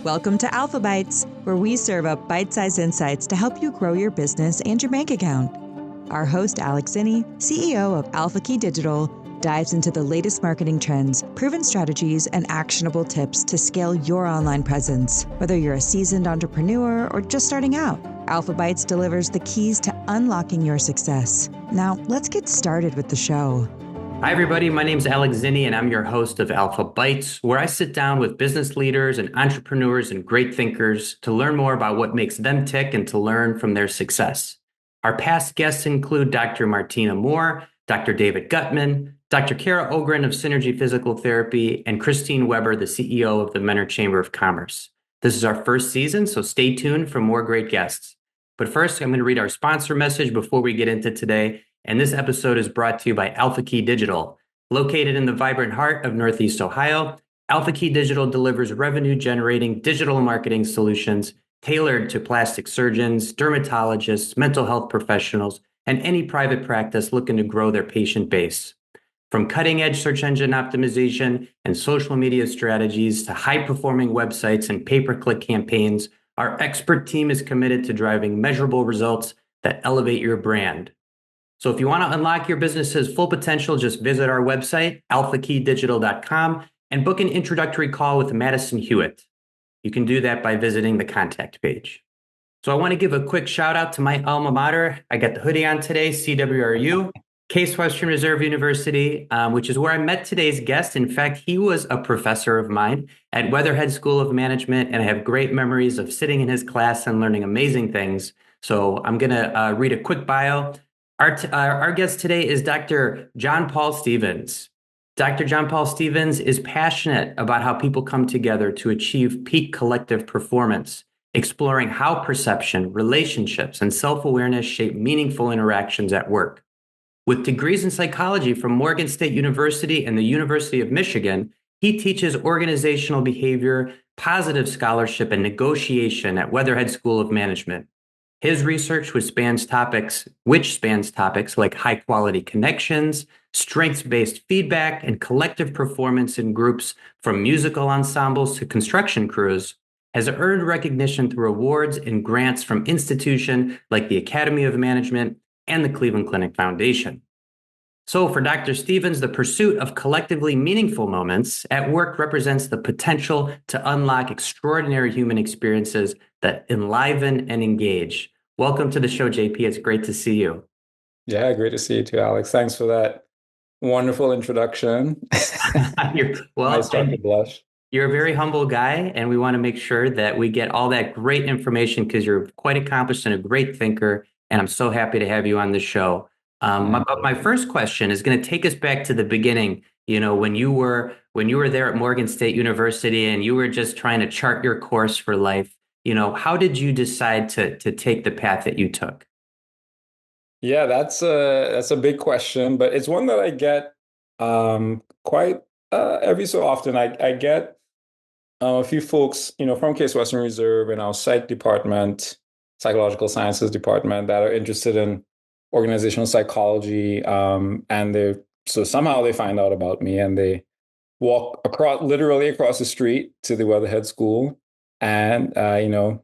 Welcome to Alpha Bites, where we serve up bite-sized insights to help you grow your business and your bank account. Our host, Alex Zinni, CEO of Alpha Key Digital, dives into the latest marketing trends, proven strategies, and actionable tips to scale your online presence. Whether you're a seasoned entrepreneur or just starting out, Alpha Bites delivers the keys to unlocking your success. Now, let's get started with the show. Hi, everybody. My name is Alex Zinni, and I'm your host of Alpha Bites, where I sit down with business leaders and entrepreneurs and great thinkers to learn more about what makes them tick and to learn from their success. Our past guests include Dr. Martina Moore, Dr. David Gutman, Dr. Kara Ogren of Synergy Physical Therapy, and Christine Weber, the CEO of the Mentor Chamber of Commerce. This is our first season, so stay tuned for more great guests. But first, I'm going to read our sponsor message before we get into today. And this episode is brought to you by Alpha Key Digital. Located in the vibrant heart of Northeast Ohio, Alpha Key Digital delivers revenue-generating digital marketing solutions tailored to plastic surgeons, dermatologists, mental health professionals, and any private practice looking to grow their patient base. From cutting-edge search engine optimization and social media strategies to high-performing websites and pay-per-click campaigns, our expert team is committed to driving measurable results that elevate your brand. So if you want to unlock your business's full potential, just visit our website, alphakeydigital.com, and book an introductory call with Madison Hewitt. You can do that by visiting the contact page. So I want to give a quick shout out to my alma mater. I got the hoodie on today, CWRU, Case Western Reserve University, which is where I met today's guest. In fact, he was a professor of mine at Weatherhead School of Management, and I have great memories of sitting in his class and learning amazing things. So I'm going to read a quick bio. Our guest today is Dr. John Paul Stevens. Dr. John Paul Stevens is passionate about how people come together to achieve peak collective performance, exploring how perception, relationships, and self-awareness shape meaningful interactions at work. With degrees in psychology from Morgan State University and the University of Michigan, he teaches organizational behavior, positive scholarship, and negotiation at Weatherhead School of Management. His research which spans topics like high-quality connections, strengths-based feedback, and collective performance in groups from musical ensembles to construction crews, has earned recognition through awards and grants from institutions like the Academy of Management and the Cleveland Clinic Foundation. So for Dr. Stevens, the pursuit of collectively meaningful moments at work represents the potential to unlock extraordinary human experiences that enliven and engage. Welcome to the show, JP. It's great to see you. Yeah, great to see you too, Alex. Thanks for that wonderful introduction. I start to blush. You're a very humble guy, and we want to make sure that we get all that great information because you're quite accomplished and a great thinker, and I'm so happy to have you on the show. My first question is going to take us back to the beginning. You know, when you were there at Morgan State University and you were just trying to chart your course for life. You know, how did you decide to take the path that you took? Yeah, that's a big question, but it's one that I get quite every so often. I get a few folks, from Case Western Reserve in our psych department, psychological sciences department, that are interested in organizational psychology, and so somehow they find out about me and they walk literally across the street to the Weatherhead School, and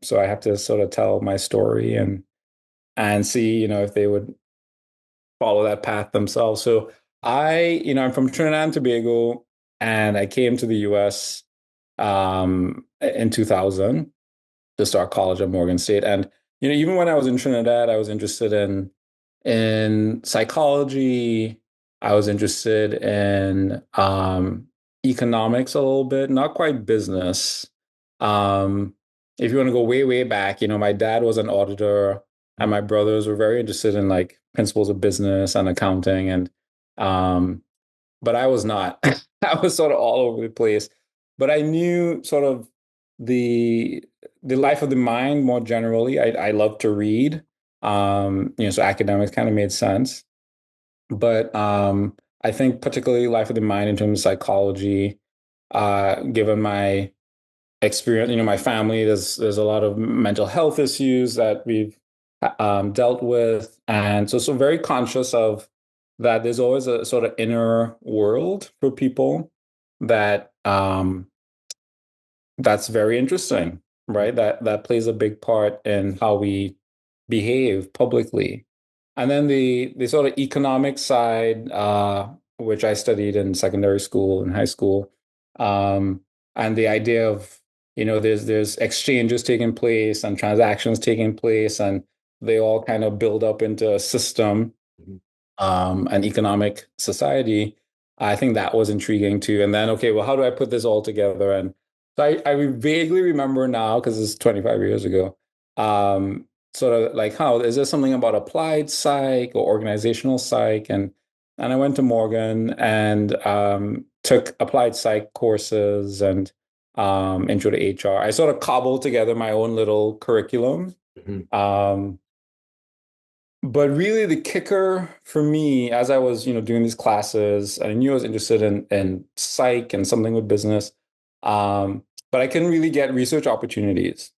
so I have to sort of tell my story and see, if they would follow that path themselves. So I'm from Trinidad and Tobago, and I came to the U.S. In 2000 to start college at Morgan State, and even when I was in Trinidad, I was interested in psychology. I was interested in economics a little bit, not quite business. If you want to go way, way back, my dad was an auditor and my brothers were very interested in like principles of business and accounting. But I was not. I was sort of all over the place. But I knew sort of the life of the mind more generally. I love to read. So academics kind of made sense. But I think particularly life of the mind in terms of psychology, given my experience, my family, there's a lot of mental health issues that we've dealt with. And so very conscious of that. There's always a sort of inner world for people that That's very interesting, right? That plays a big part in how we behave publicly. And then the sort of economic side, which I studied in secondary school and high school, um, and the idea of, there's exchanges taking place and transactions taking place, and they all kind of build up into a system, Mhm. an economic society. I think that was intriguing too. And then, okay, well, how do I put this all together? And so I vaguely remember now, because it's 25 years ago, sort of like, how is there something about applied psych or organizational psych? And I went to Morgan and took applied psych courses and intro to HR. I sort of cobbled together my own little curriculum. Mhm. Um, but really, the kicker for me, as I was, doing these classes, I knew I was interested in psych and something with business, but I couldn't really get research opportunities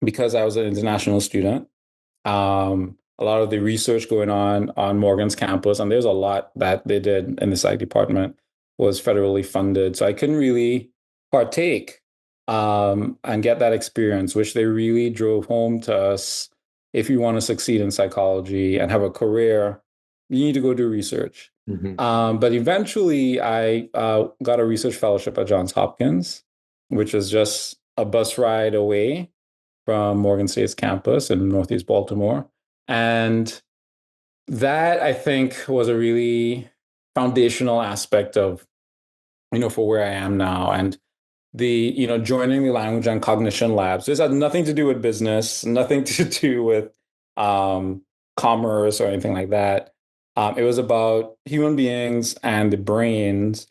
because I was an international student. A lot of the research going on Morgan's campus, and there's a lot that they did in the psych department, was federally funded, so I couldn't really partake and get that experience, which they really drove home to us. If you want to succeed in psychology and have a career, you need to go do research. Mhm. But eventually, I got a research fellowship at Johns Hopkins, which is just a bus ride away from Morgan State's campus in Northeast Baltimore. And that, I think, was a really foundational aspect of, for where I am now. And joining the language and cognition labs. This had nothing to do with business, nothing to do with um, commerce or anything like that. It was about human beings and the brains,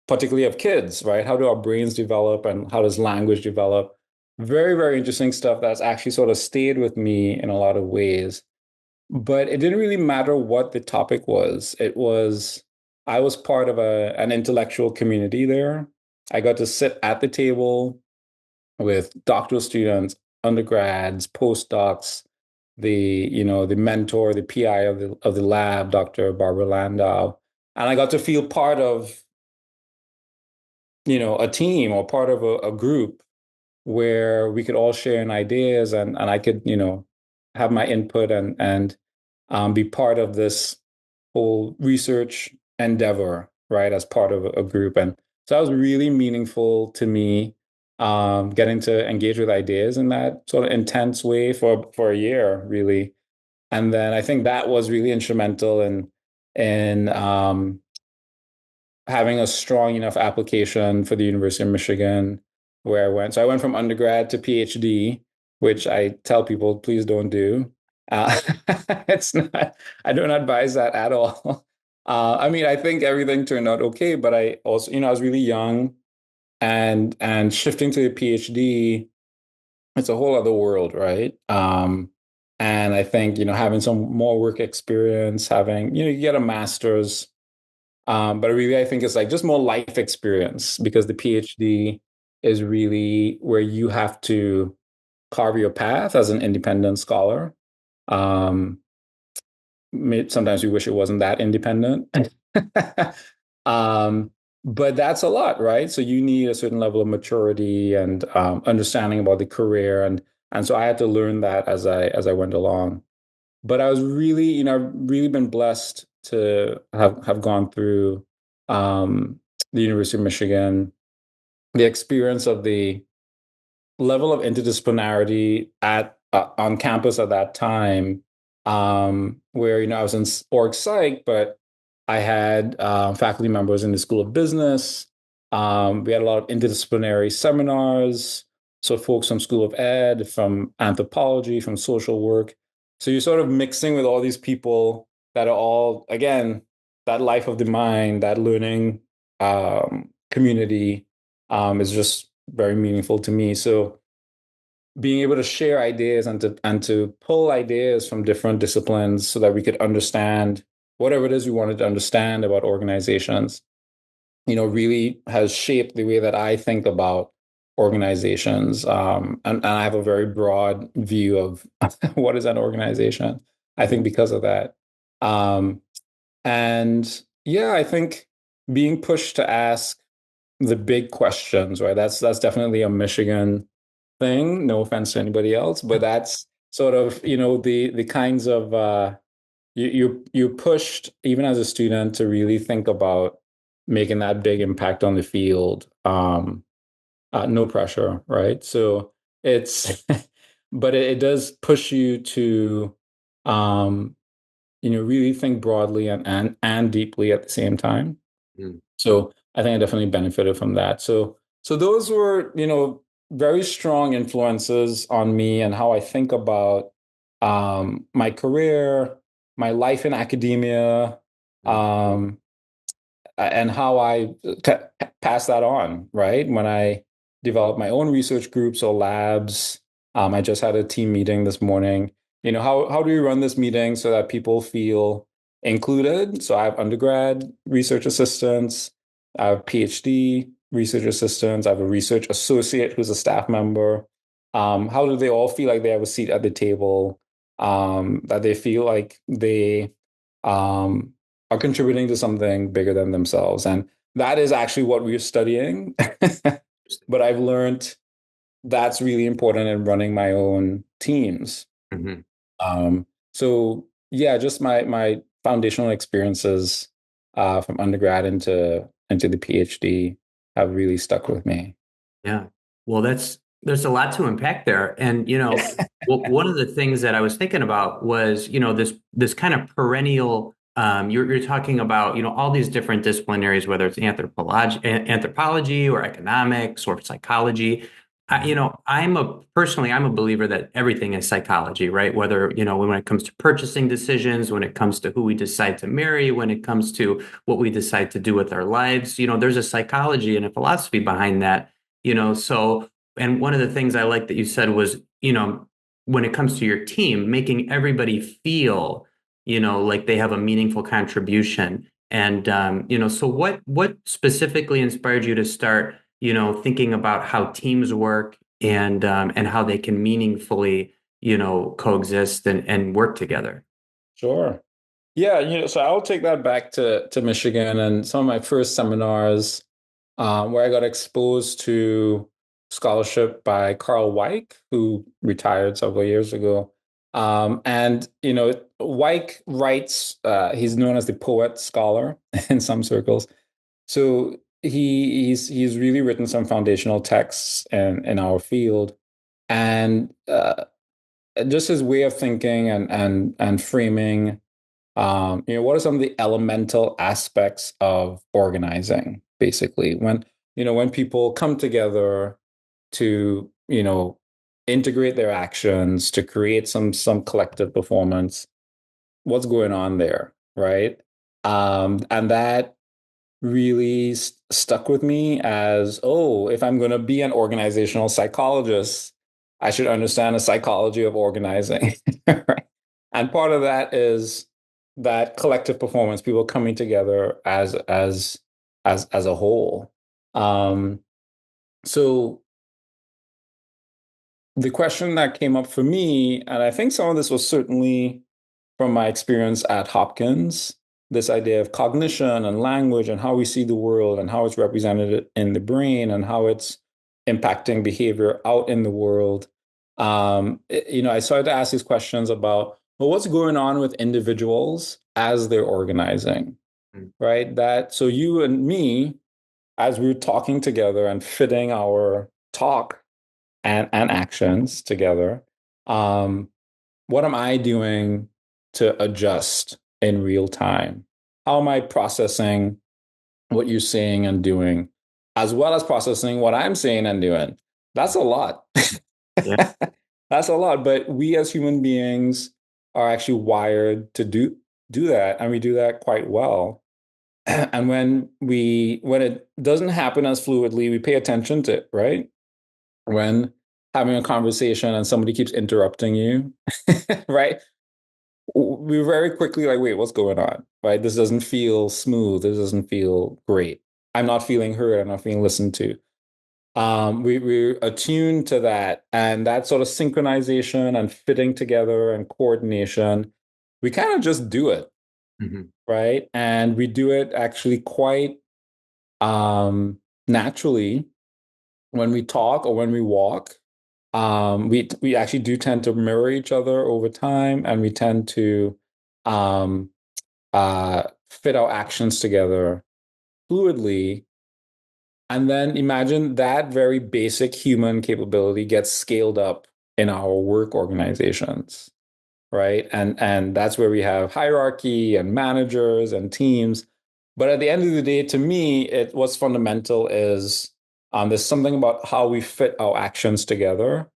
particularly of kids, right? How do our brains develop and how does language develop? Very, very interesting stuff that's actually sort of stayed with me in a lot of ways. But it didn't really matter what the topic was. I was part of an intellectual community there. I got to sit at the table with doctoral students, undergrads, postdocs, the mentor, the PI of the lab, Dr. Barbara Landau. And I got to feel part of, a team or part of a group where we could all share in ideas and I could, have my input and be part of this whole research endeavor, right, as part of a group. And so that was really meaningful to me, getting to engage with ideas in that sort of intense way for a year, really. And then I think that was really instrumental in having a strong enough application for the University of Michigan where I went. So I went from undergrad to PhD, which I tell people, please don't do. Uh, it's not, I don't advise that at all. I mean, I think everything turned out okay, but I also, I was really young and shifting to a PhD, it's a whole other world, right? And I think, having some more work experience, having, you get a master's, but really, I think it's like just more life experience because the PhD is really where you have to carve your path as an independent scholar. Um, Sometimes we wish it wasn't that independent. um, but that's a lot, right? So you need a certain level of maturity and understanding about the career, and so I had to learn that as I went along. But I was really, I've really been blessed to have gone through the University of Michigan, the experience of the level of interdisciplinarity at on campus at that time, where I was in org psych, but I had faculty members in the School of Business. We had a lot of interdisciplinary seminars, so folks from School of Ed, from anthropology, from social work. So you're sort of mixing with all these people that are all, again, that life of the mind, that learning community is just very meaningful to me. So being able to share ideas and to pull ideas from different disciplines so that we could understand whatever it is we wanted to understand about organizations, really has shaped the way that I think about organizations. And I have a very broad view of what is an organization, I think, because of that. Um, and yeah, I think being pushed to ask the big questions, right? That's definitely a Michigan thing. No offense to anybody else, but that's sort of, the kinds of you pushed even as a student to really think about making that big impact on the field. No pressure, right? So it's, but it does push you to, um, really think broadly and deeply at the same time. Mm. So I think I definitely benefited from that. So those were, very strong influences on me and how I think about my career, my life in academia, Mm. um, and how I pass that on, right? When I develop my own research groups or labs, I just had a team meeting this morning. How do we run this meeting so that people feel included? So I have undergrad research assistants, I have PhD research assistants, I have a research associate who's a staff member. How do they all feel like they have a seat at the table? That they feel like they um, are contributing to something bigger than themselves. And that is actually what we're studying. But I've learned that's really important in running my own teams. Mhm. So yeah, just my foundational experiences from undergrad into the PhD have really stuck with me. Yeah. Well, there's a lot to unpack there. And, one of the things that I was thinking about was, this kind of perennial, you're talking about, all these different disciplinaries, whether it's anthropology or economics or psychology. I'm a believer that everything is psychology, right? Whether, when it comes to purchasing decisions, when it comes to who we decide to marry, when it comes to what we decide to do with our lives, there's a psychology and a philosophy behind that. So, and one of the things I like that you said was, when it comes to your team, making everybody feel, like they have a meaningful contribution. And, so what specifically inspired you to start, thinking about how teams work and how they can meaningfully, coexist and work together? Sure. Yeah, so I'll take that back to Michigan and some of my first seminars where I got exposed to scholarship by Carl Weick, who retired several years ago. And Weick writes, he's known as the poet scholar in some circles. So he's really written some foundational texts in our field. And just his way of thinking and framing what are some of the elemental aspects of organizing, basically, when people come together to, integrate their actions to create some collective performance, what's going on there, right? And that really stuck with me as, oh, if I'm going to be an organizational psychologist, I should understand the psychology of organizing. Right? And part of that is that collective performance, people coming together as a whole. Um, so the question that came up for me, and I think some of this was certainly from my experience at Hopkins, this idea of cognition and language and how we see the world and how it's represented in the brain and how it's impacting behavior out in the world. I started to ask these questions about, well, what's going on with individuals as they're organizing, Mm. right? That so you and me, as we're talking together and fitting our talk and actions together, um, what am I doing to adjust in real time? How am I processing what you're saying and doing, as well as processing what I'm saying and doing? That's a lot. Yeah. That's a lot. But we as human beings are actually wired to do that, and we do that quite well. And when it doesn't happen as fluidly, we pay attention to it, right? When having a conversation and somebody keeps interrupting you, right? We very quickly like, wait, what's going on? Right? This doesn't feel smooth. This doesn't feel great. I'm not feeling heard. I'm not feeling listened to. We're attuned to that, and that sort of synchronization and fitting together and coordination. We kind of just do it, Mhm. right? And we do it actually quite naturally, when we talk or when we walk, we actually do tend to mirror each other over time, and we tend to um, fit our actions together fluidly. And then imagine that very basic human capability gets scaled up in our work organizations, right? And that's where we have hierarchy and managers and teams. But at the end of the day, to me, what's fundamental is there's something about how we fit our actions together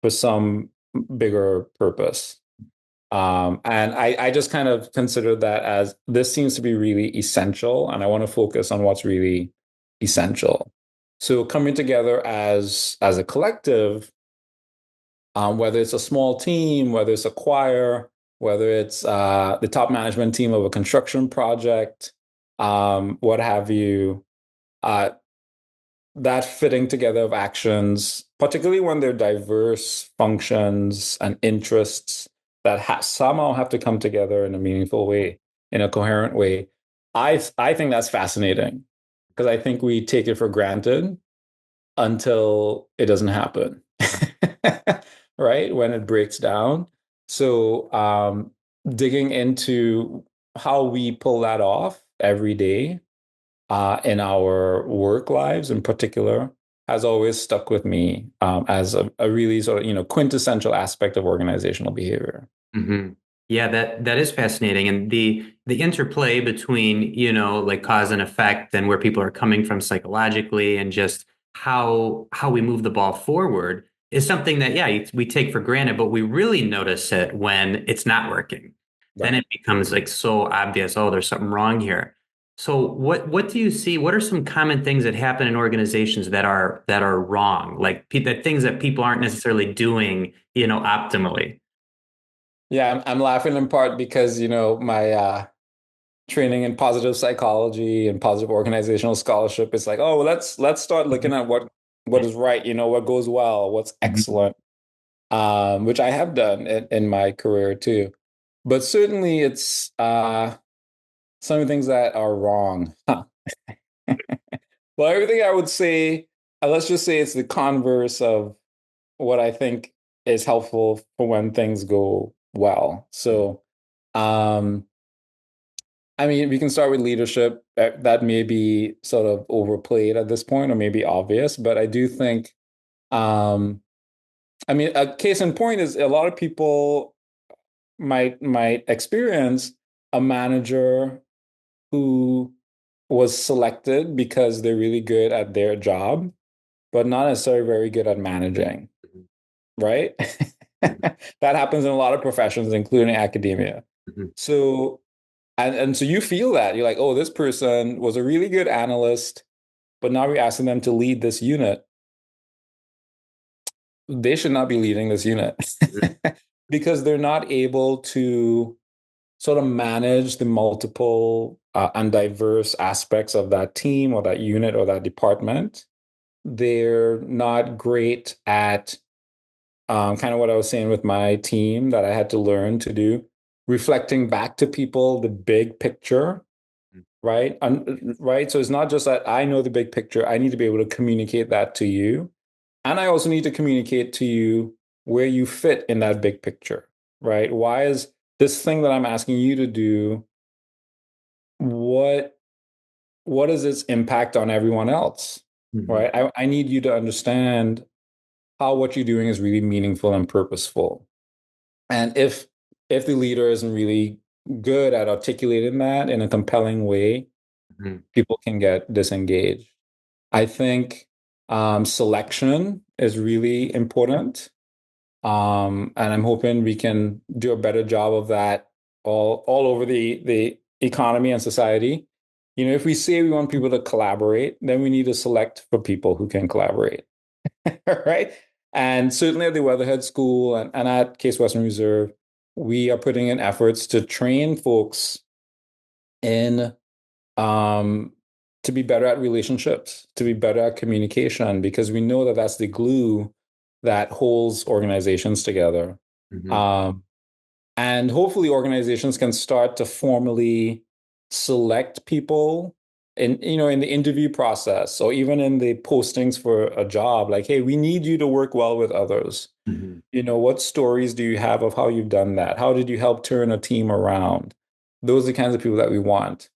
for some bigger purpose. And I just kind of consider that as this seems to be really essential, and I want to focus on what's really essential. So coming together as a collective, whether it's a small team, whether it's a choir, whether it's the top management team of a construction project, what have you, uh, that fitting together of actions, particularly when they're diverse functions and interests that somehow have to come together in a meaningful way, in a coherent way. I think that's fascinating because I think we take it for granted until it doesn't happen, right? When it breaks down. So digging into how we pull that off every day in our work lives in particular has always stuck with me as a really sort of, quintessential aspect of organizational behavior. Hmm. Yeah, that is fascinating. And the interplay between, like cause and effect and where people are coming from psychologically and just how we move the ball forward is something that, yeah, we take for granted, but we really notice it when it's not working. Then Right. it becomes like so obvious, oh, there's something wrong here. So what do you see? What are some common things that happen in organizations that are wrong? Like that things that people aren't necessarily doing, optimally. Yeah, I'm laughing in part because, my training in positive psychology and positive organizational scholarship is like, oh, well, let's start looking at what is right, what goes well, what's Mhm. excellent, which I have done in my career too. But certainly it's some of the things that are wrong. Huh. Well, everything I would say, let's just say it's the converse of what I think is helpful for when things go well. So, um, I mean, we can start with leadership. That may be sort of overplayed at this point, or maybe obvious, but I do think, um, I mean, a case in point is a lot of people might experience a manager who was selected because they're really good at their job, but not necessarily very good at managing, right? That happens in a lot of professions, including academia. Mhm. So, and so you feel that you're like, oh, this person was a really good analyst, but now we're asking them to lead this unit. They should not be leading this unit Mhm. because they're not able to sort of manage the multiple and diverse aspects of that team or that unit or that department. They're not great at kind of what I was saying with my team that I had to learn to do, reflecting back to people the big picture, right? Right. So it's not just that I know the big picture. I need to be able to communicate that to you. And I also need to communicate to you where you fit in that big picture, right? Why is this thing that I'm asking you to do, what what is its impact on everyone else? Mhm. Right? I need you to understand how what you're doing is really meaningful and purposeful. And if the leader isn't really good at articulating that in a compelling way, Mhm. people can get disengaged. I think selection is really important. And I'm hoping we can do a better job of that all over the economy and society. If we say we want people to collaborate, then we need to select for people who can collaborate, right? And certainly at the Weatherhead School and at Case Western Reserve, we are putting in efforts to train folks in um, to be better at relationships, to be better at communication, because we know that that's the glue that holds organizations together. Mhm. Um, and hopefully, organizations can start to formally select people in the interview process, or even in the postings for a job, like, hey, we need you to work well with others. Mm-hmm. What stories do you have of how you've done that? How did you help turn a team around? Those are the kinds of people that we want.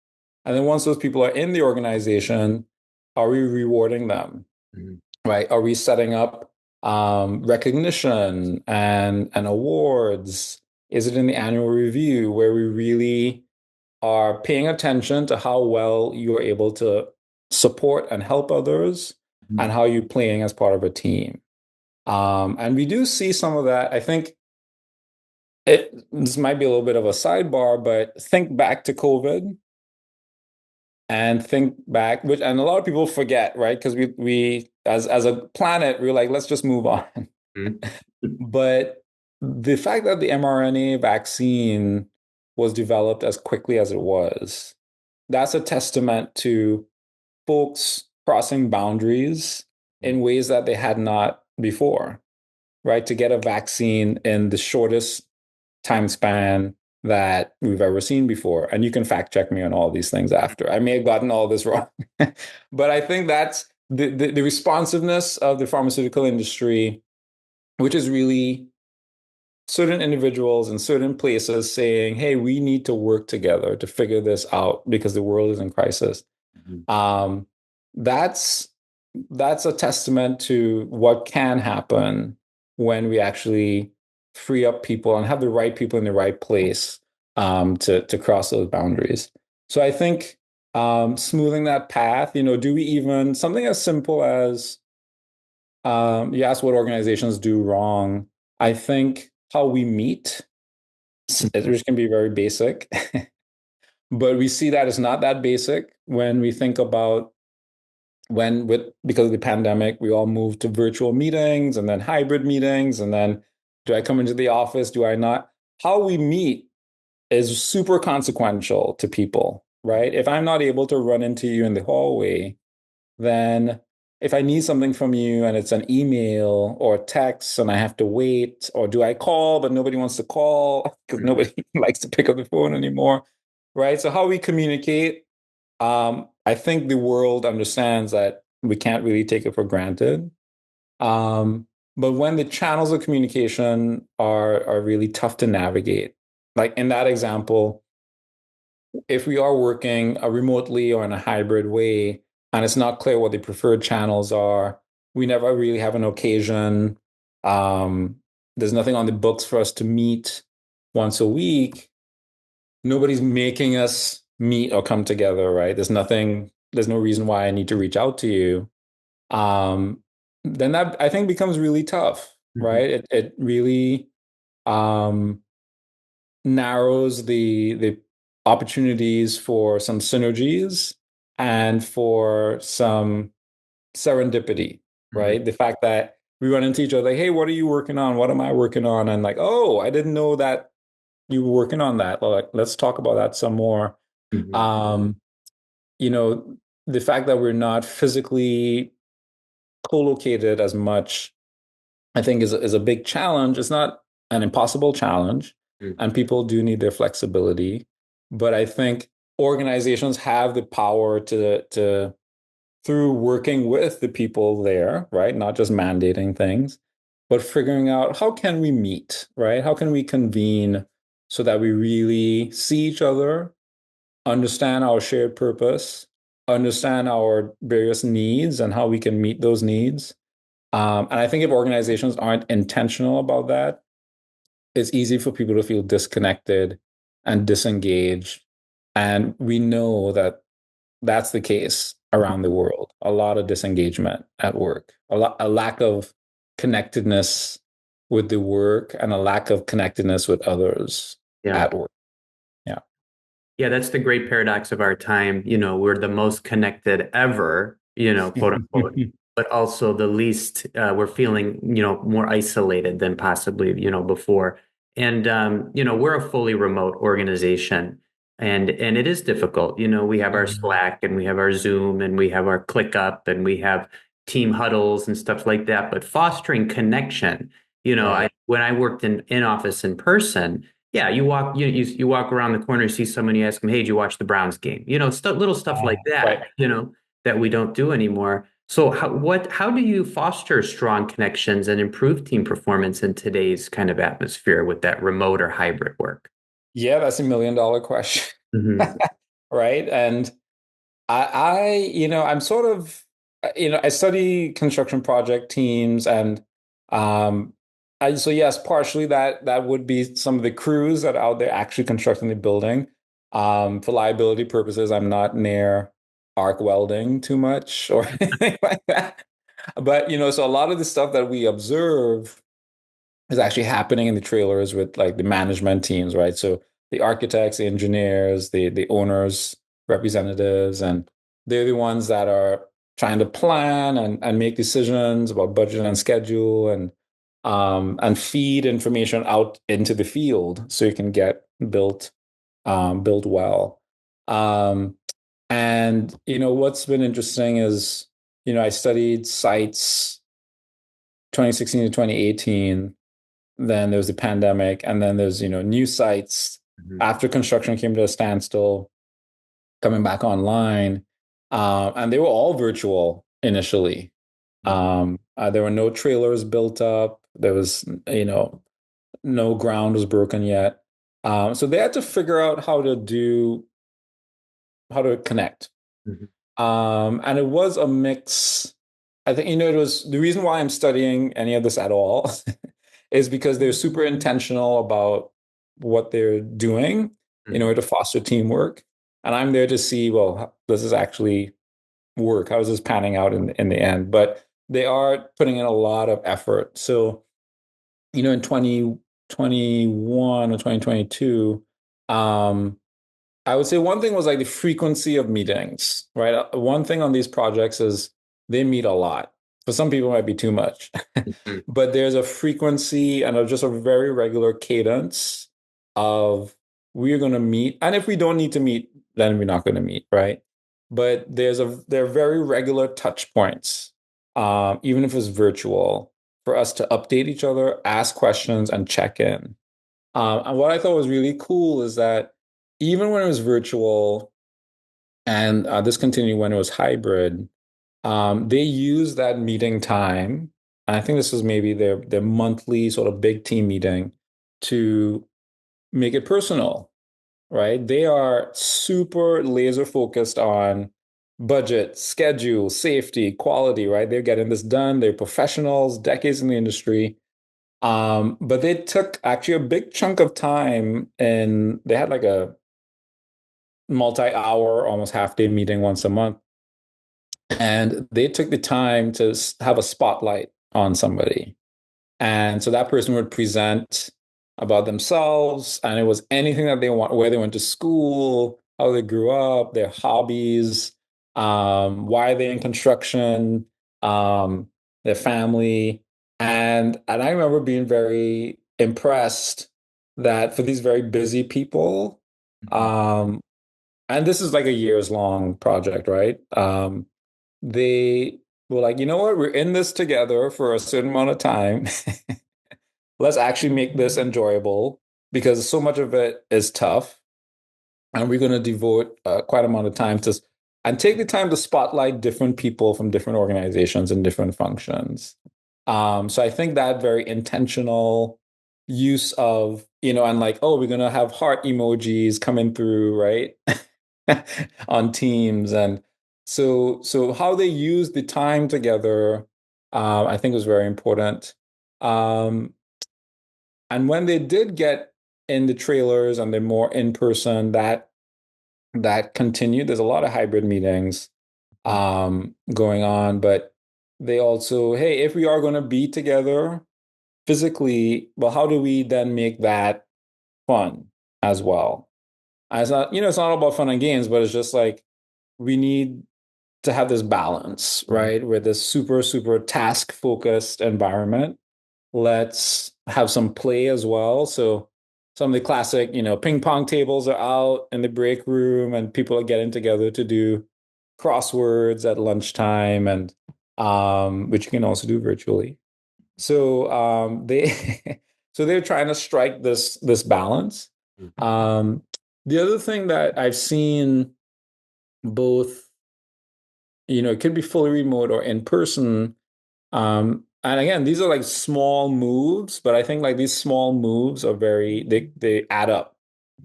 And then once those people are in the organization, are we rewarding them? Mm-hmm. Right? Are we setting up recognition and awards? Is it in the annual review where we really are paying attention to how well you are able to support and help others and how you're playing as part of a team? And we do see some of that. I think this might be a little bit of a sidebar, but think back to COVID and think back, and a lot of people forget, right? Because we as a planet, we're like, let's just move on. Mm-hmm. But the fact that the mRNA vaccine was developed as quickly as it was, that's a testament to folks crossing boundaries in ways that they had not before, right? To get a vaccine in the shortest time span that we've ever seen before. And you can fact check me on all these things after. I may have gotten all this wrong. But I think that's the responsiveness of the pharmaceutical industry, which is really certain individuals in certain places saying, hey, we need to work together to figure this out because the world is in crisis. Mm-hmm. Um, that's that's a testament to what can happen when we actually free up people and have the right people in the right place to cross those boundaries. So I think smoothing that path, do we even something as simple as you asked what organizations do wrong. I think how we meet, which can be very basic, but we see that it's not that basic when we think about because of the pandemic, we all moved to virtual meetings and then hybrid meetings. And then do I come into the office? Do I not? How we meet is super consequential to people, right? If I'm not able to run into you in the hallway, then if I need something from you and it's an email or a text and I have to wait, or do I call, but nobody wants to call because nobody likes to pick up the phone anymore, right? So how we communicate, I think the world understands that we can't really take it for granted. Um, but when the channels of communication are really tough to navigate, like in that example, if we are working remotely or in a hybrid way, and it's not clear what the preferred channels are, we never really have an occasion. Um, there's nothing on the books for us to meet once a week. Nobody's making us meet or come together, right? There's no reason why I need to reach out to you. Um, then that I think becomes really tough, Mm-hmm. right? It really um, narrows the opportunities for some synergies and for some serendipity, Mm-hmm. right? The fact that we run into each other, like, hey, what are you working on? What am I working on? And like, oh, I didn't know that you were working on that. Like, let's talk about that some more. Mm-hmm. Um, you know, the fact that we're not physically co-located as much, I think is a big challenge. It's not an impossible challenge, and people do need their flexibility. But I think organizations have the power to through working with the people there, right? Not just mandating things, but figuring out how can we meet, right? How can we convene so that we really see each other, understand our shared purpose, understand our various needs and how we can meet those needs. And I think if organizations aren't intentional about that, it's easy for people to feel disconnected and disengaged. And we know that that's the case around the world. A lot of disengagement at work, a lack of connectedness with the work, and a lack of connectedness with others Yeah. at work. Yeah. Yeah, that's the great paradox of our time. We're the most connected ever, quote unquote, but also the least, we're feeling, more isolated than possibly, before. And, we're a fully remote organization, and it is difficult. We have our Mhm. Slack and we have our Zoom and we have our ClickUp and we have team huddles and stuff like that. But fostering connection, Right. when I worked in office in person, Yeah, you walk around the corner, you see someone, you ask them, "Hey, did you watch the Browns game?" Little stuff like Right. that, that we don't do anymore. So how do you foster strong connections and improve team performance in today's kind of atmosphere with that remote or hybrid work? Yeah, that's $1 million question. Hmm. Right. And I'm sort of, I study construction project teams and, um, so yes, partially that would be some of the crews that are out there actually constructing the building. For liability purposes, I'm not near arc welding too much or anything like that. But, so a lot of the stuff that we observe is actually happening in the trailers with like the management teams, right? So the architects, the engineers, the owners, representatives, and they're the ones that are trying to plan and make decisions about budget and schedule and feed information out into the field so you can get built well. Um, and what's been interesting is I studied sites 2016 to 2018. Then there was the pandemic, and then there's new sites Hmm. after construction came to a standstill, coming back online, and they were all virtual initially. There were no trailers built up. There was no ground was broken yet, so they had to figure out how to connect. Hmm. And it was a mix. I think, it was the reason why I'm studying any of this at all is because they're super intentional about what they're doing in Hmm. order to foster teamwork. And I'm there to see, well, does this actually work? How is this panning out in the end? But they are putting in a lot of effort. So, in 2021 or 2022, I would say one thing was like the frequency of meetings, right? One thing on these projects is they meet a lot. For some people, it might be too much, Hmm. but there's a frequency and just a very regular cadence of we're going to meet. And if we don't need to meet, then we're not going to meet, right? But there are very regular touch points, even if it's virtual, for us to update each other, ask questions, and check in. And what I thought was really cool is that even when it was virtual, and this continued when it was hybrid, they used that meeting time. And I think this was maybe their monthly sort of big team meeting to make it personal, right? They are super laser focused on budget, schedule, safety, quality, right? They're getting this done. They're professionals, decades in the industry. But they took actually a big chunk of time and they had like a multi-hour, almost half-day meeting once a month. And they took the time to have a spotlight on somebody. And so that person would present about themselves, and it was anything that they want, where they went to school, how they grew up, their hobbies, why they're in construction, um, their family. And I remember being very impressed that for these very busy people, um, and this is like a years long project, right? They were like, you know what, we're in this together for a certain amount of time. Let's actually make this enjoyable because so much of it is tough. And we're going to devote quite a amount of time to and take the time to spotlight different people from different organizations and different functions. So I think that very intentional use of, and like, oh, we're going to have heart emojis coming through, right? On Teams. And so how they use the time together, I think was very important. Um, and when they did get in the trailers and they're more in person, that continued. There's a lot of hybrid meetings going on, but they also, hey, if we are going to be together physically, well, how do we then make that fun as well? And it's not all about fun and games, but it's just like we need to have this balance, right? With this super, super task focused environment. Let's have some play as well. So some of the classic, ping pong tables are out in the break room and people are getting together to do crosswords at lunchtime and which you can also do virtually. So they So they're trying to strike this balance. Um, the other thing that I've seen both, it could be fully remote or in person. And again, these are like small moves, but I think like these small moves are they add up,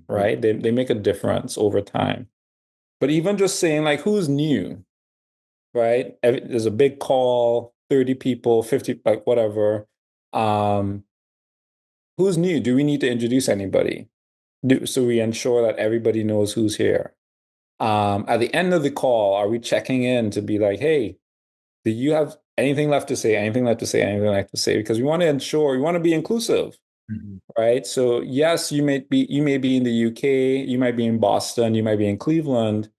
right? They make a difference over time. But even just saying like who's new, right? There's a big call, 30 people, 50, like whatever. Um, who's new? Do we need to introduce anybody? So we ensure that everybody knows who's here. At the end of the call, are we checking in to be like, hey, do you have anything left to say? Anything left to say? Anything left to say? Because we want to be inclusive, Mhm. right? So yes, you may be in the UK, you might be in Boston, you might be in Cleveland,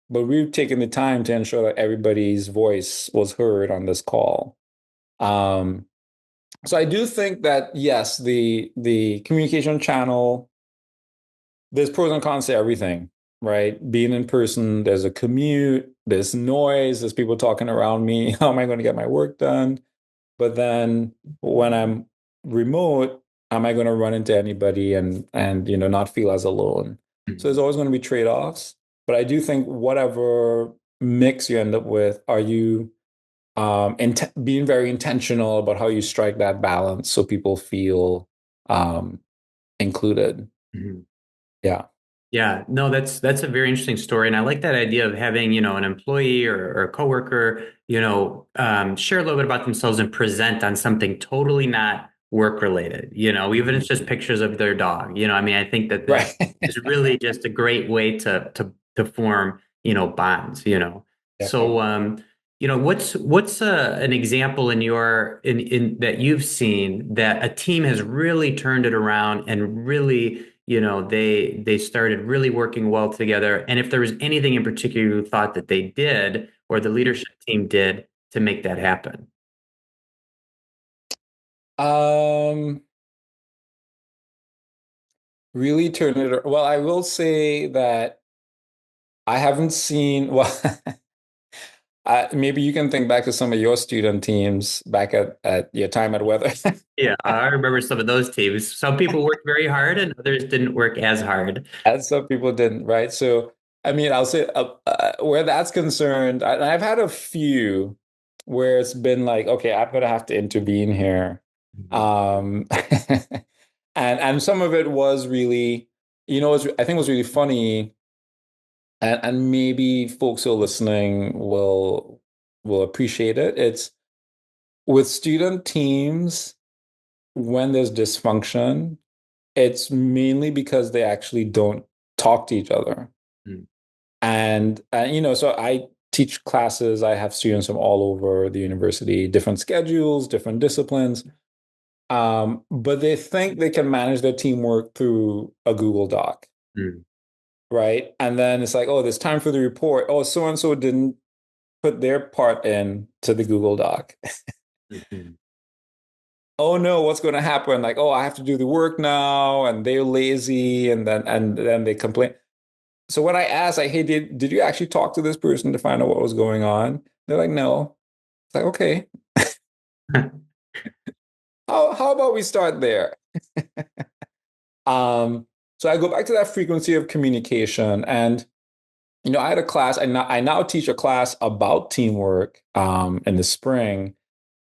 but we've taken the time to ensure that everybody's voice was heard on this call. Um, so I do think that yes, the communication channel, there's pros and cons to everything, right? Being in person, there's a commute, there's noise, there's people talking around me. How am I going to get my work done? But then when I'm remote, am I going to run into anybody and not feel as alone? So there's always going to be trade-offs. But I do think whatever mix you end up with, are you being very intentional about how you strike that balance so people feel um, included? Mhm. Yeah. Yeah, no, that's a very interesting story, and I like that idea of having, an employee or a coworker, share a little bit about themselves and present on something totally not work related. Even if it's just pictures of their dog. I mean, I think that Right. is really just a great way to form, bonds. So, Definitely. what's an example in that you've seen that a team has really turned it around and really they started really working well together. And if there was anything in particular you thought that they did or the leadership team did to make that happen. Um, really turn it. Well, I will say that I haven't seen, well, maybe you can think back to some of your student teams back at your time at Weather. Yeah, I remember some of those teams. Some people worked very hard and others didn't work as hard. And some people didn't, right? So, I mean, I'll say where that's concerned, and I've had a few where it's been like, okay, I'm gonna have to intervene here. Mhm. Um, and some of it was really, I think it was really funny, and maybe folks who are listening will appreciate it. It's with student teams when there's dysfunction, it's mainly because they actually don't talk to each other. Mhm. And so I teach classes. I have students from all over the university, different schedules, different disciplines. But they think they can manage their teamwork through a Google Doc, Mhm. right? And then it's like, oh, there's time for the report. Oh, so and so didn't put their part in to the Google Doc. Mhm. Oh no, what's going to happen? Like, oh, I have to do the work now, and they're lazy, and then they complain. So when I asked, like, hey, did you actually talk to this person to find out what was going on? They're like, no. It's like, okay, how about we start there? Um, so I go back to that frequency of communication, and I had a class. I now teach a class about teamwork in the spring,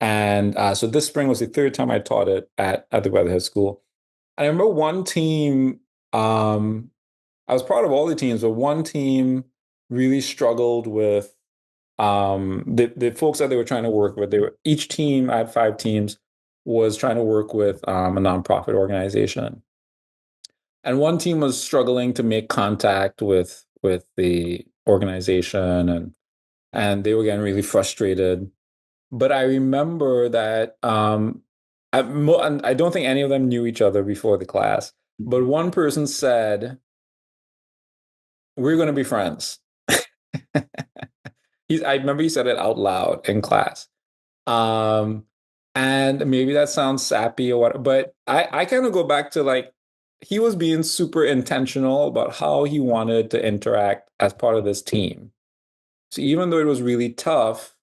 and so this spring was the third time I taught it at the Weatherhead School. I remember one team. I was part of all the teams, but one team really struggled with the folks that they were trying to work with. Each team, I had 5 teams, was trying to work with a nonprofit organization, and one team was struggling to make contact with the organization, and they were getting really frustrated. But I remember that and I don't think any of them knew each other before the class, but one person said, "We're going to be friends." I remember he said it out loud in class. Um, and maybe that sounds sappy or what, but I kind of go back to like he was being super intentional about how he wanted to interact as part of this team. So even though it was really tough,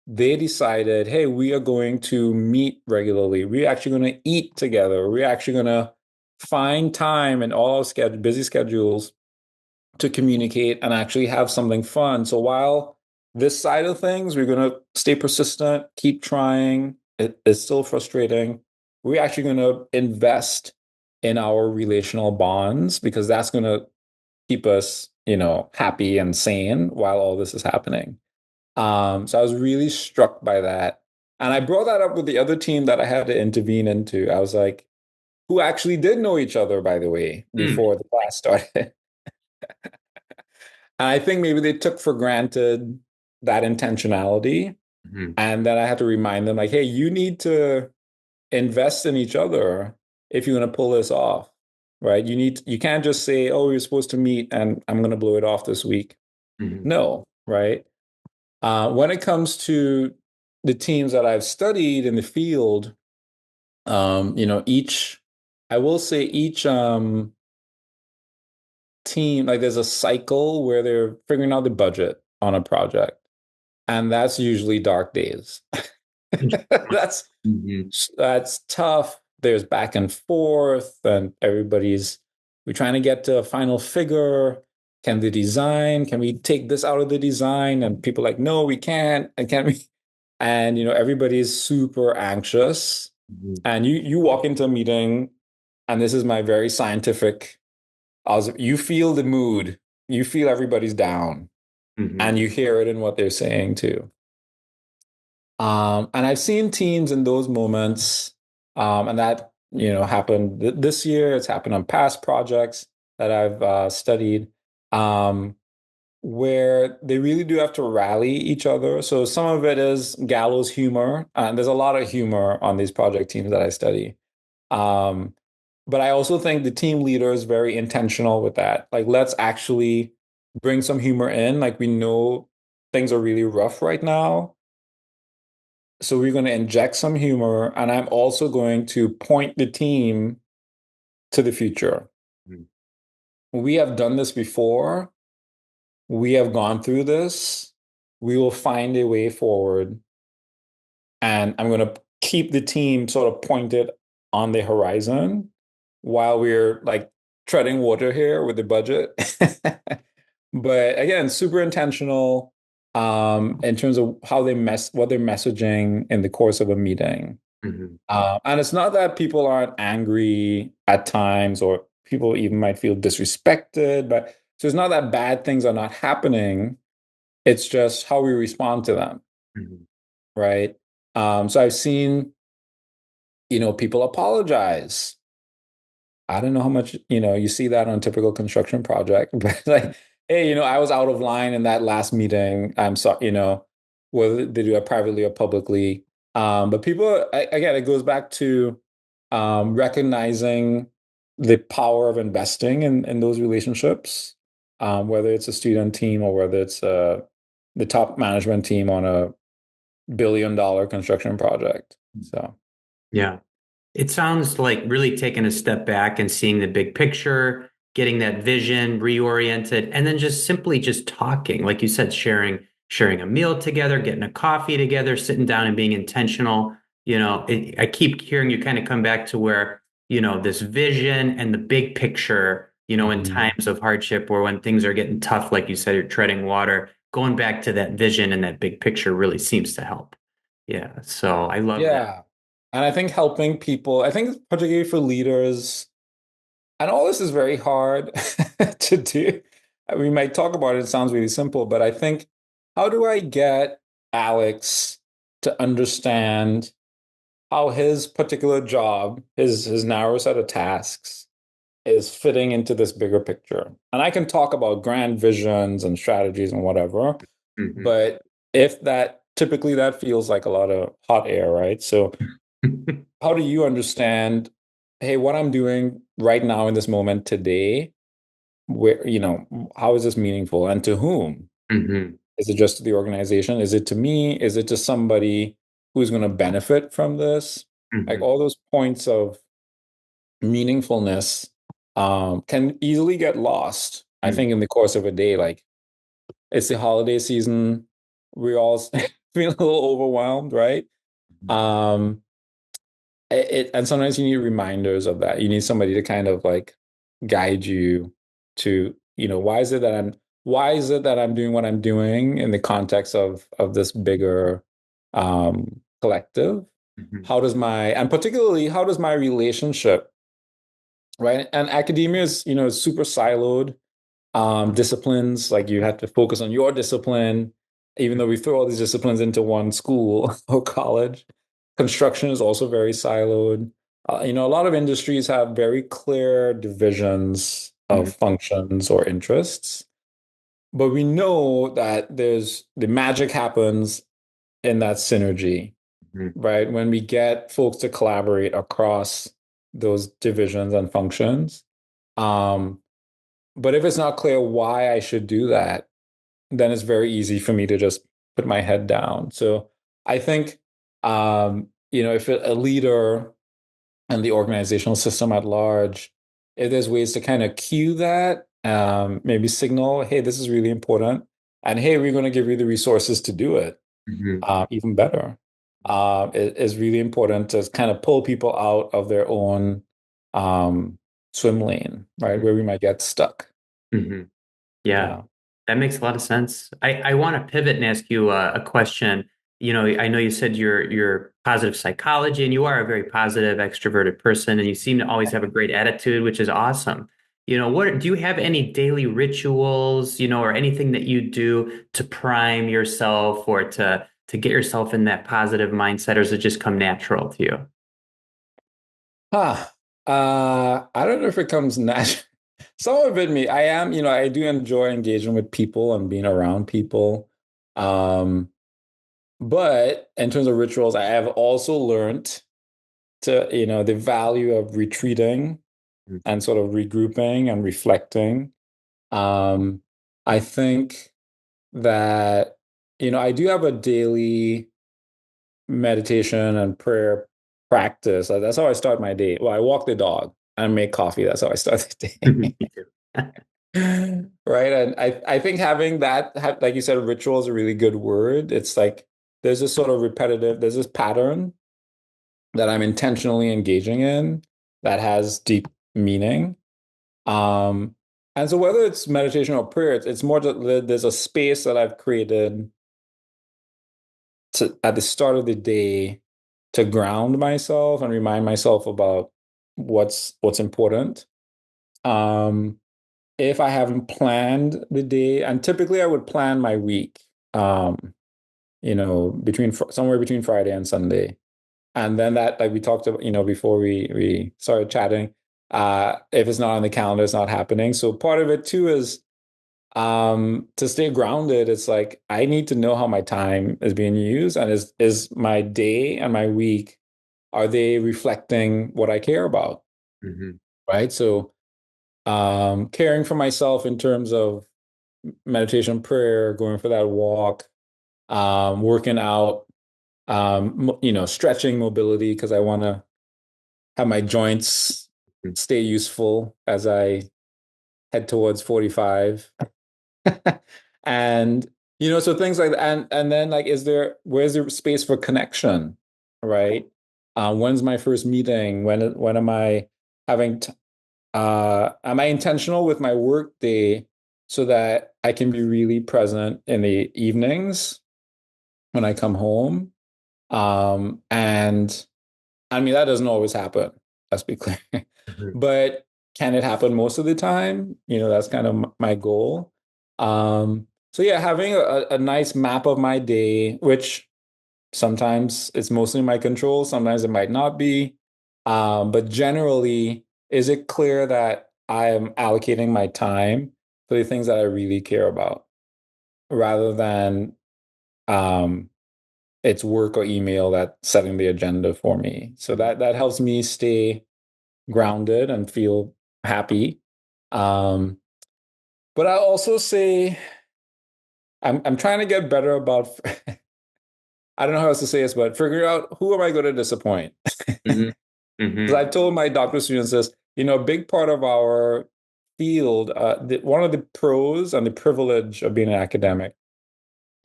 they decided, hey, we are going to meet regularly. We're actually going to eat together. We're actually going to find time in all our busy schedules to communicate and actually have something fun. So while this side of things, we're going to stay persistent, keep trying. It's still frustrating. We're actually going to invest in our relational bonds because that's going to keep us, happy and sane while all this is happening. So I was really struck by that. And I brought that up with the other team that I had to intervene into. I was like, who actually did know each other, by the way, Mm. before the class started. And I think maybe they took for granted that intentionality. Mhm. And then I had to remind them, like, hey, you need to invest in each other if you're going to pull this off, right? You can't just say, oh, you're supposed to meet and I'm going to blow it off this week. Mhm. No, right? When it comes to the teams that I've studied in the field, I will say each team, like there's a cycle where they're figuring out the budget on a project, and that's usually dark days. That's Mhm. that's tough. There's back and forth, and we're trying to get to a final figure. Can we take this out of the design? And people are like, no, we can't. And can we? And everybody's super anxious. Mhm. And you walk into a meeting, and this is my very scientific. You feel the mood. You feel everybody's down, and Mhm. you hear it in what they're saying too. And I've seen teams in those moments, and that happened this year. It's happened on past projects that I've studied, um, where they really do have to rally each other. So some of it is gallows humor, and there's a lot of humor on these project teams that I study. Um, but I also think the team leader is very intentional with that. Like, let's actually bring some humor in. Like, we know things are really rough right now. So we're going to inject some humor, and I'm also going to point the team to the future. Mhm. We have done this before. We have gone through this. We will find a way forward. And I'm going to keep the team sort of pointed on the horizon while we're like treading water here with the budget. But again, super intentional in terms of what they're messaging in the course of a meeting. Mhm. And it's not that people aren't angry at times or people even might feel disrespected, but so it's not that bad things are not happening. It's just how we respond to them, Mhm. right? So I've seen, people apologize. I don't know how much, you see that on a typical construction project, but like, hey, I was out of line in that last meeting. I'm sorry, whether they do it privately or publicly. But people, again, it goes back to recognizing the power of investing in those relationships, whether it's a student team or whether it's the top management team on a billion-dollar construction project. So, Yeah. It sounds like really taking a step back and seeing the big picture, getting that vision reoriented, and then just simply just talking, like you said, sharing a meal together, getting a coffee together, sitting down and being intentional. I keep hearing you kind of come back to where, this vision and the big picture, in mhm. times of hardship or when things are getting tough, like you said, you're treading water, going back to that vision and that big picture really seems to help. Yeah. So I love that. Yeah. And I think helping people, I think particularly for leaders, and all this is very hard to do. We might talk about it, it sounds really simple, but I think how do I get Alex to understand how his particular job, his narrow set of tasks, is fitting into this bigger picture? And I can talk about grand visions and strategies and whatever, Mhm. but if that typically that feels like a lot of hot air, right? So how do you understand, hey, what I'm doing right now in this moment today, where, how is this meaningful and to whom? Mhm. Is it just to the organization? Is it to me? Is it to somebody who's going to benefit from this? Like Mhm. all those points of meaningfulness can easily get lost, I Mhm. think, in the course of a day. Like it's the holiday season. We all feeling a little overwhelmed, right? Um, and sometimes you need reminders of that. You need somebody to kind of like guide you to, why is it that I'm doing what I'm doing in the context of this bigger collective? Mhm. And particularly how does my relationship, right? And academia is, super siloed. Disciplines, like you have to focus on your discipline, even though we throw all these disciplines into one school or college. Construction is also very siloed. A lot of industries have very clear divisions of Mhm. functions or interests, but we know that there's the magic happens in that synergy, Mhm. right? When we get folks to collaborate across those divisions and functions. Um, but if it's not clear why I should do that, then it's very easy for me to just put my head down. So I think, if a leader and the organizational system at large, if there's ways to kind of cue that, maybe signal, hey, this is really important, and hey, we're going to give you the resources to do it, Mhm. even better. It is really important to kind of pull people out of their own swim lane, right, where we might get stuck. Mhm. Yeah, Yeah. that makes a lot of sense. I want to pivot and ask you a question. I know you said you're positive psychology and you are a very positive, extroverted person, and you seem to always have a great attitude, which is awesome. What do you have any daily rituals, or anything that you do to prime yourself or to get yourself in that positive mindset, or does it just come natural to you? Huh. I don't know if it comes natural. Some of it me. I do enjoy engaging with people and being around people. Um, but in terms of rituals, I have also learned the value of retreating and sort of regrouping and reflecting. Um, I think that, I do have a daily meditation and prayer practice. That's how I start my day. Well, I walk the dog and make coffee. That's how I start the day. Me too. Right. And I think having that, like you said, ritual is a really good word. It's like there's this sort of repetitive, there's this pattern that I'm intentionally engaging in that has deep meaning. Um, and so whether it's meditation or prayer, it's more that there's a space that I've created at the start of the day to ground myself and remind myself about what's important. Um, if I haven't planned the day, and typically I would plan my week, somewhere between Friday and Sunday. And then that, like we talked about, before we started chatting, if it's not on the calendar, it's not happening. So part of it too is to stay grounded. It's like I need to know how my time is being used, and is my day and my week, are they reflecting what I care about? Mhm. Right. So caring for myself in terms of meditation, prayer, going for that walk, working out, stretching, mobility, because I want to have my joints stay useful as I head towards 45. And so things like that. And then like, where's the space for connection, right? When's my first meeting? When am I having am I intentional with my work day so that I can be really present in the evenings when I come home? And I mean, that doesn't always happen, let's be clear. Mhm. But can it happen most of the time? That's kind of my goal. So yeah, having a nice map of my day, which sometimes it's mostly my control, sometimes it might not be. But generally, is it clear that I am allocating my time for the things that I really care about rather than um, it's work or email that's setting the agenda for me. So that helps me stay grounded and feel happy. Um, but I also say I'm trying to get better about I don't know how else to say this, but figure out who am I going to disappoint? Mhm. Because Mhm. I've told my doctoral students this, a big part of our field, one of the pros and the privilege of being an academic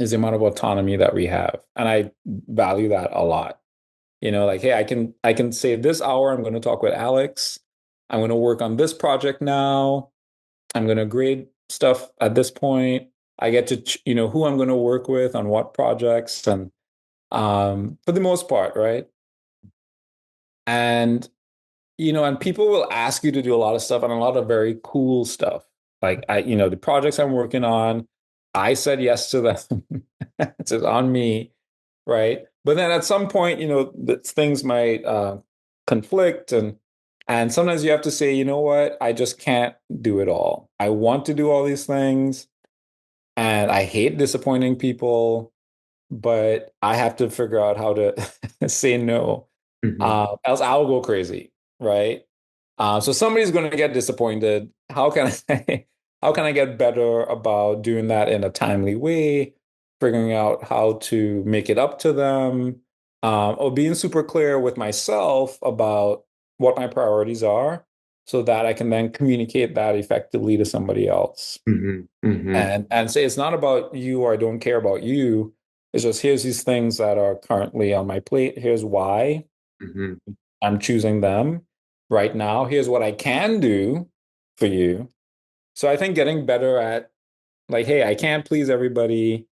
is the amount of autonomy that we have. And I value that a lot. Like, hey, I can say this hour I'm going to talk with Alex. I'm going to work on this project now. I'm going to grade stuff at this point. I get to, who I'm going to work with on what projects, and for the most part, right? And and people will ask you to do a lot of stuff and a lot of very cool stuff. Like the projects I'm working on, I said yes to them. It's on me, right? But then at some point, things might conflict, and sometimes you have to say, you know what, I just can't do it all. I want to do all these things, and I hate disappointing people, but I have to figure out how to say no, Hmm. else I'll go crazy, right? So somebody's going to get disappointed. How can I, how can I get better about doing that in a timely way, figuring out how to make it up to them, or being super clear with myself about what my priorities are, so that I can then communicate that effectively to somebody else, Hmm. Hmm. and say it's not about you, or I don't care about you. It's just, here's these things that are currently on my plate. Here's why Hmm. I'm choosing them right now. Here's what I can do for you. So I think getting better at, like, hey, I can't please everybody.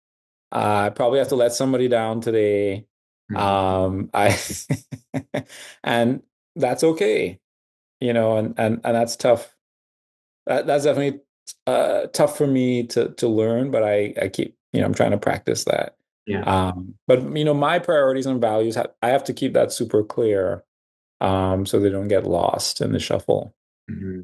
I probably have to let somebody down today. Hmm. I and that's okay, and that's tough. That's definitely tough for me to learn, but I keep, I'm trying to practice that. Yeah. But my priorities and values, I have to keep that super clear, so they don't get lost in the shuffle. Hmm.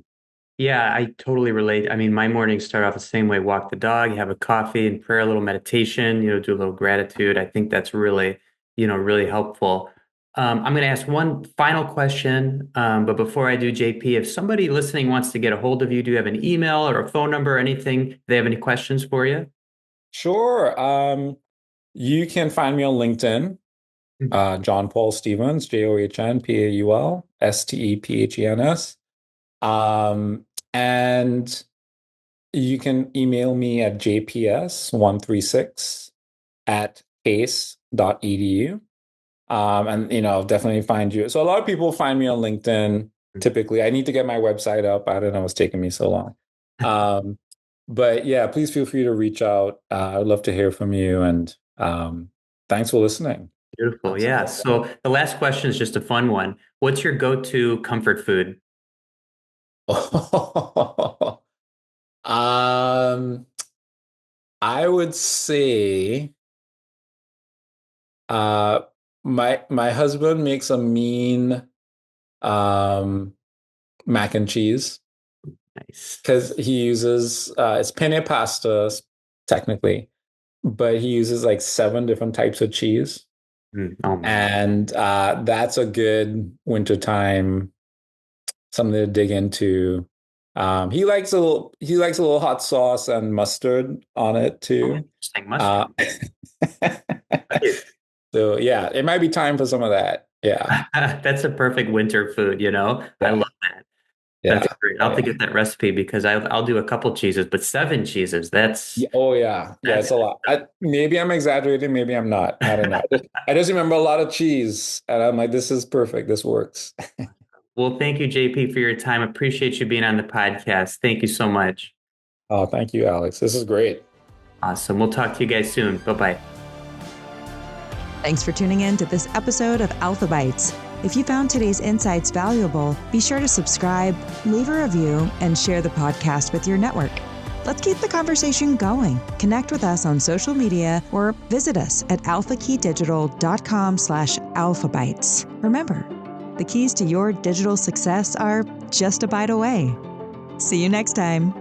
Yeah, I totally relate. I mean, my mornings start off the same way: walk the dog, have a coffee and prayer, a little meditation, do a little gratitude. I think that's really, really helpful. I'm going to ask one final question. But before I do, JP, if somebody listening wants to get a hold of you, do you have an email or a phone number or anything? Do they have any questions for you? Sure. You can find me on LinkedIn, John Paul Stevens, JohnPaulStevens. And you can email me at jps136 at case.edu. And I'll definitely find you. So a lot of people find me on LinkedIn typically. I need to get my website up. I don't know, it's taking me so long. Um, but yeah, please feel free to reach out. I'd love to hear from you. And thanks for listening. Beautiful. Yeah. So the last question is just a fun one. What's your go-to comfort food? Um, I would say uh my husband makes a mean um mac and cheese, Nice. because he uses it's penne pasta technically, but he uses like 7 different types of cheese. Oh my God. And that's a good wintertime, something to dig into. He likes a little hot sauce and mustard on it Oh, too. interesting. Uh, Mustard. Right. so yeah, it might be time for some of that. Yeah, That's a perfect winter food, I yeah, love that. That's yeah, great. I'll have to yeah. get that recipe because I'll do a couple cheeses, but 7 cheeses, Yeah, oh yeah, yeah. that's It's a lot. Maybe I'm exaggerating. Maybe I'm not. I don't know. I just remember a lot of cheese, and I'm like, this is perfect. This works. well, thank you, JP, for your time. Appreciate you being on the podcast. Thank you so much. Oh, thank you, Alex. This is great. Awesome. We'll talk to you guys soon. Bye-bye. Thanks for tuning in to this episode of Alpha Bites. If you found today's insights valuable, be sure to subscribe, leave a review, and share the podcast with your network. Let's keep the conversation going. Connect with us on social media or visit us at alphakeydigital.com/alphabytes. Remember, the keys to your digital success are just a bite away. See you next time.